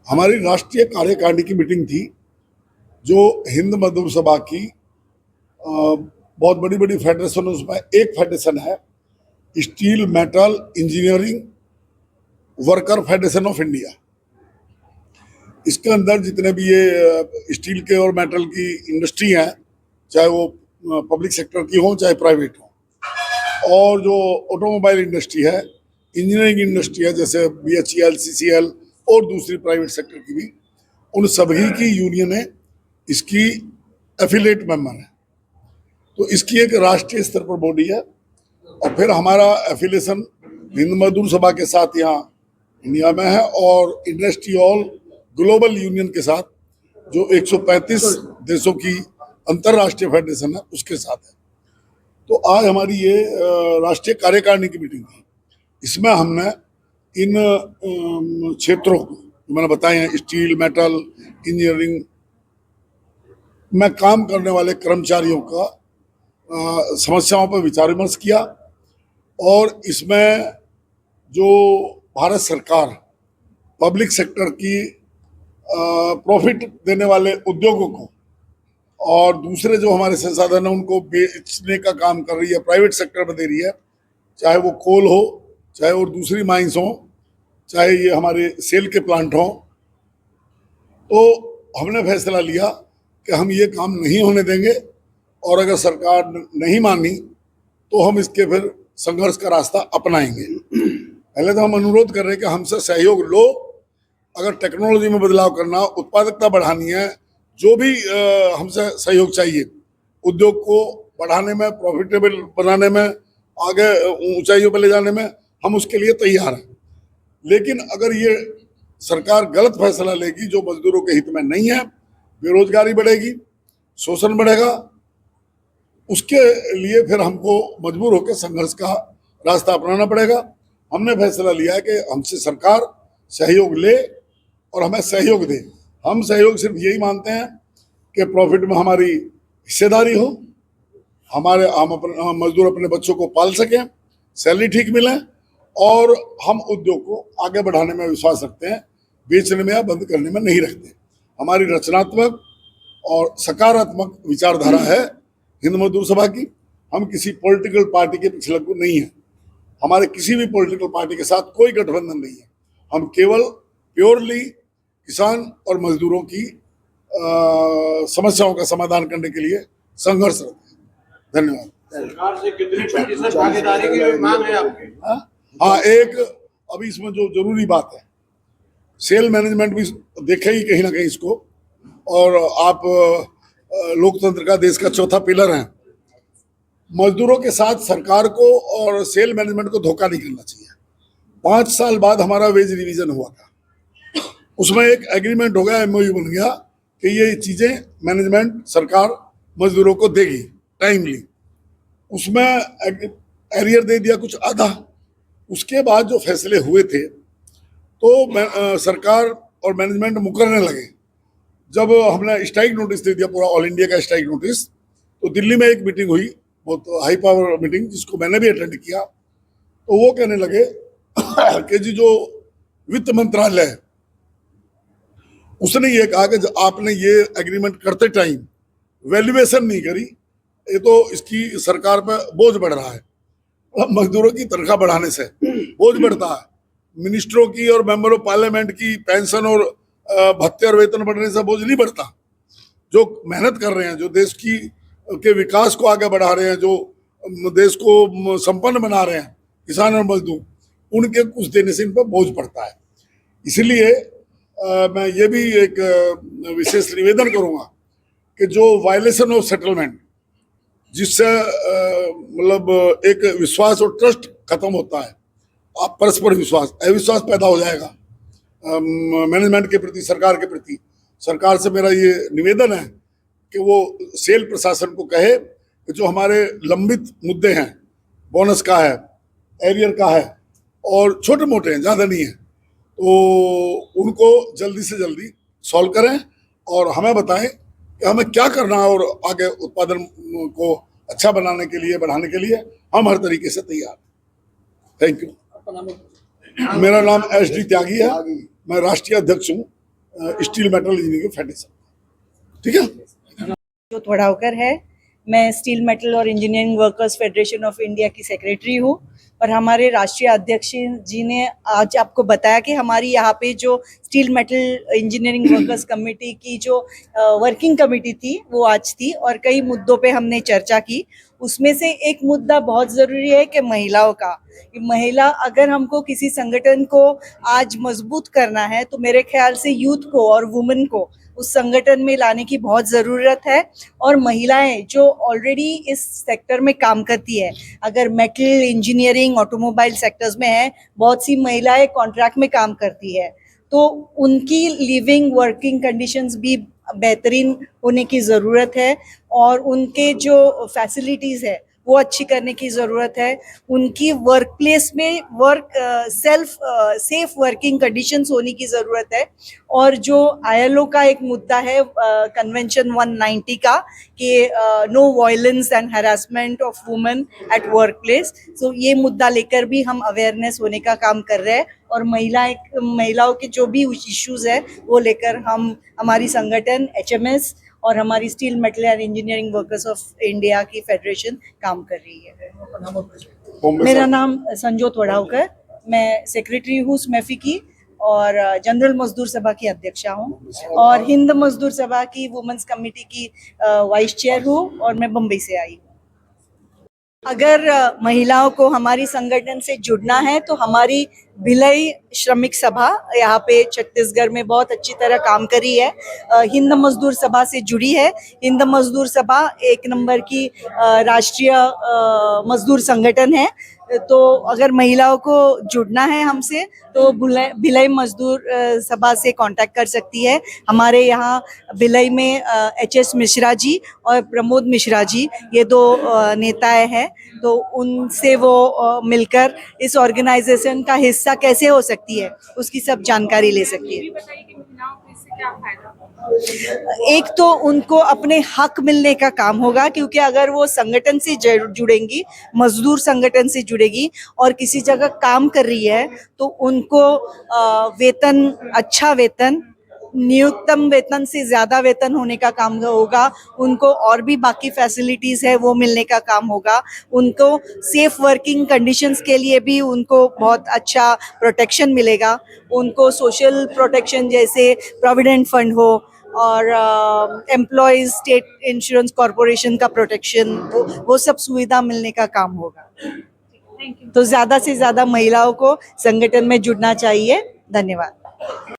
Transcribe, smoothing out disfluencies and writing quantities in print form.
हमारी राष्ट्रीय कार्यकारिणी की मीटिंग थी जो हिंद मजदूर सभा की बहुत बड़ी बड़ी फेडरेशन, उसमें एक फेडरेशन है steel metal engineering worker federation of India. इसके अंदर जितने भी ये स्टील के और मेटल की इंडस्ट्री हैं, चाहे वो पब्लिक सेक्टर की हो चाहे प्राइवेट हो, और जो ऑटोमोबाइल इंडस्ट्री है, इंजीनियरिंग इंडस्ट्री है जैसे BHEL, CCL और दूसरी प्राइवेट सेक्टर की भी, उन सभी की यूनियन है, इसकी एफिलिएट मेंबर है। तो इसकी एक राष्ट्रीय स्तर पर बॉडी है और फिर हमारा एफिलिएशन हिंद मजदूर सभा के साथ यहाँ इंडिया में है और इंडस्ट्री ऑल ग्लोबल यूनियन के साथ जो 135 देशों की अंतर्राष्ट्रीय फेडरेशन है उसके साथ है। तो आज हमारी ये राष्ट्रीय कार्यकारिणी की मीटिंग थी। इसमें हमने इन क्षेत्रों को मैंने बताए हैं, स्टील मेटल इंजीनियरिंग में काम करने वाले कर्मचारियों का समस्याओं पर विचार विमर्श किया और इसमें जो भारत सरकार पब्लिक सेक्टर की प्रॉफिट देने वाले उद्योगों को और दूसरे जो हमारे संसाधन हैं उनको बेचने का काम कर रही है, प्राइवेट सेक्टर में दे रही है, चाहे वो कोल हो, चाहे और दूसरी माइंस हो, चाहे ये हमारे सेल के प्लांट हों, तो हमने फैसला लिया कि हम ये काम नहीं होने देंगे और अगर सरकार नहीं मानी तो हम इसके फिर संघर्ष का रास्ता अपनाएंगे। पहले तो हम अनुरोध कर रहे हैं कि हमसे सहयोग लो। अगर टेक्नोलॉजी में बदलाव करना, उत्पादकता बढ़ानी है, जो भी हमसे सहयोग चाहिए, उद्योग को बढ़ाने में, प्रॉफिटेबल बनाने में, आगे ऊंचाइयों पर ले जाने में, हम उसके लिए तैयार हैं। लेकिन अगर ये सरकार गलत फैसला लेगी जो मजदूरों के हित में नहीं है, बेरोजगारी बढ़ेगी, शोषण बढ़ेगा, उसके लिए फिर हमको मजबूर होकर संघर्ष का रास्ता अपनाना पड़ेगा। हमने फैसला लिया है कि हमसे सरकार सहयोग ले और हमें सहयोग दे। हम सहयोग सिर्फ यही मानते हैं कि प्रॉफिट में हमारी हिस्सेदारी हो, हम मजदूर अपने बच्चों को पाल सकें, सैलरी ठीक मिले और हम उद्योग को आगे बढ़ाने में विश्वास रखते हैं, बेचने में या बंद करने में नहीं रखते। हमारी रचनात्मक और सकारात्मक विचारधारा है हिंद मजदूर सभा की। हम किसी पॉलिटिकल पार्टी के पीछे लगू नहीं है, हमारे किसी भी पॉलिटिकल पार्टी के साथ कोई गठबंधन नहीं है। हम केवल प्योरली किसान और मजदूरों की समस्याओं का समाधान करने के लिए संघर्ष करते हैं। धन्यवाद। सरकार से कितनी प्रतिशत भागीदारी की मांग है आपकी? हाँ, एक अभी इसमें जो जरूरी बात है, सेल मैनेजमेंट भी देखेगी कहीं ना कहीं इसको, और आप लोकतंत्र का देश का चौथा पिलर है। मजदूरों के साथ सरकार को और सेल मैनेजमेंट को धोखा नहीं करना चाहिए। 5 साल बाद हमारा वेज रिवीजन हुआ था, उसमें एक एग्रीमेंट हो गया, MOU बन गया कि ये चीजें मैनेजमेंट सरकार मजदूरों को देगी टाइमली। उसमें एरियर दे दिया कुछ आधा। उसके बाद जो फैसले हुए थे तो सरकार और मैनेजमेंट मुकरने लगे। जब हमने स्ट्राइक नोटिस दे दिया, पूरा ऑल इंडिया का स्ट्राइक नोटिस, तो दिल्ली में एक मीटिंग हुई, बहुत हाई पावर मीटिंग, जिसको मैंने भी अटेंड किया। तो वो कहने लगे कि जी जो वित्त मंत्रालय है उसने ये कहा कि जो आपने ये एग्रीमेंट करते टाइम वैल्यूएशन नहीं करी, ये तो इसकी सरकार पर बोझ बढ़ रहा है। मजदूरों की तनख्वाह बढ़ाने से बोझ बढ़ता है, मिनिस्टरों की और मेंबर ऑफ पार्लियामेंट की पेंशन और भत्ते और वेतन बढ़ने से बोझ नहीं बढ़ता। जो मेहनत कर रहे हैं, जो देश की के विकास को आगे बढ़ा रहे हैं, जो देश को संपन्न बना रहे हैं, किसान और मजदूर, उनके कुछ देने से इन पर बोझ पड़ता है। इसलिए मैं ये भी एक विशेष निवेदन करूंगा कि जो वायलेशन ऑफ सेटलमेंट, जिससे मतलब एक विश्वास और ट्रस्ट खत्म होता है, आप परस्पर विश्वास, अविश्वास पैदा हो जाएगा मैनेजमेंट के प्रति, सरकार के प्रति। सरकार से मेरा ये निवेदन है कि वो सेल प्रशासन को कहे कि जो हमारे लंबित मुद्दे हैं, बोनस का है, एरियर का है और छोटे मोटे हैं, ज़्यादा नहीं है, तो उनको जल्दी से जल्दी सॉल्व करें और हमें बताएं कि हमें क्या करना है और आगे उत्पादन को अच्छा बनाने के लिए, बढ़ाने के लिए हम हर तरीके से तैयार हैं। Thank you. मेरा नाम SD त्यागी है, मैं राष्ट्रीय अध्यक्ष हूँ स्टील मेटल इंजीनियरिंग फेडरेशन। ठीक है। जो थोड़ावकर है, मैं स्टील मेटल और engineering workers federation of India की सेक्रेटरी हूँ और हमारे राष्ट्रीय अध्यक्ष जी ने आज आपको बताया कि हमारी यहाँ पे जो steel metal engineering workers committee की जो वर्किंग कमेटी थी वो आज थी और कई मुद्दों पे हमने चर्चा की। उसमें से एक मुद्दा बहुत ज़रूरी है कि महिलाओं का, कि महिला अगर हमको किसी संगठन को आज मजबूत करना है तो मेरे ख्याल से यूथ को और वुमेन को उस संगठन में लाने की बहुत ज़रूरत है। और महिलाएं जो ऑलरेडी इस सेक्टर में काम करती है, अगर मेटल इंजीनियरिंग ऑटोमोबाइल सेक्टर्स में है, बहुत सी महिलाएं कॉन्ट्रैक्ट में काम करती है, तो उनकी लिविंग वर्किंग कंडीशंस भी बेहतरीन होने की ज़रूरत है और उनके जो फैसिलिटीज़ है वो अच्छी करने की ज़रूरत है। उनकी वर्क प्लेस में सेफ वर्किंग कंडीशंस होने की ज़रूरत है। और जो ILO का एक मुद्दा है कन्वेंशन 190 का कि no violence and harassment of women at work place, so ये मुद्दा लेकर भी हम अवेयरनेस होने का काम कर रहे हैं और महिलाओं के जो भी इश्यूज है वो लेकर हम हमारी संगठन HMS और हमारी steel metal and engineering workers of India की फेडरेशन काम कर रही है। बॉम्बे मेरा से- नाम संजो थोड़ावकर, मैं सेक्रेटरी हूँ स्मेफी की और जनरल मजदूर सभा की अध्यक्षा हूँ और हिंद मजदूर सभा की वुमेन्स कमेटी की वाइस चेयर हूँ और मैं बम्बई से आई हूँ। अगर महिलाओं को हमारी संगठन से जुड़ना है तो हमारी भिलाई श्रमिक सभा यहाँ पे छत्तीसगढ़ में बहुत अच्छी तरह काम करी है, हिंद मजदूर सभा से जुड़ी है। हिंद मजदूर सभा एक नंबर की राष्ट्रीय मजदूर संगठन है। तो अगर महिलाओं को जुड़ना है हमसे तो भिलाई मजदूर सभा से कांटेक्ट कर सकती है। हमारे यहाँ भिलाई में HS मिश्रा जी और प्रमोद मिश्रा जी, ये दो नेताएं हैं, तो उनसे वो मिलकर इस ऑर्गेनाइजेशन का हिस्सा कैसे हो सकती है उसकी सब जानकारी ले सकती है। बताइए कि महिलाओं को इससे क्या फायदा? एक तो उनको अपने हक मिलने का काम होगा, क्योंकि अगर वो संगठन से जुड़ेंगी, मजदूर संगठन से जुड़ेगी और किसी जगह काम कर रही है तो उनको वेतन, अच्छा वेतन, न्यूनतम वेतन से ज्यादा वेतन होने का काम होगा। उनको और भी बाकी फैसिलिटीज है वो मिलने का काम होगा। उनको सेफ वर्किंग कंडीशंस के लिए भी उनको बहुत अच्छा प्रोटेक्शन मिलेगा। उनको सोशल प्रोटेक्शन जैसे प्रोविडेंट फंड हो और एम्प्लॉयज स्टेट इंश्योरेंस कॉरपोरेशन का प्रोटेक्शन, वो सब सुविधा मिलने का काम होगा। Thank you. तो ज्यादा से ज्यादा महिलाओं को संगठन में जुड़ना चाहिए। धन्यवाद।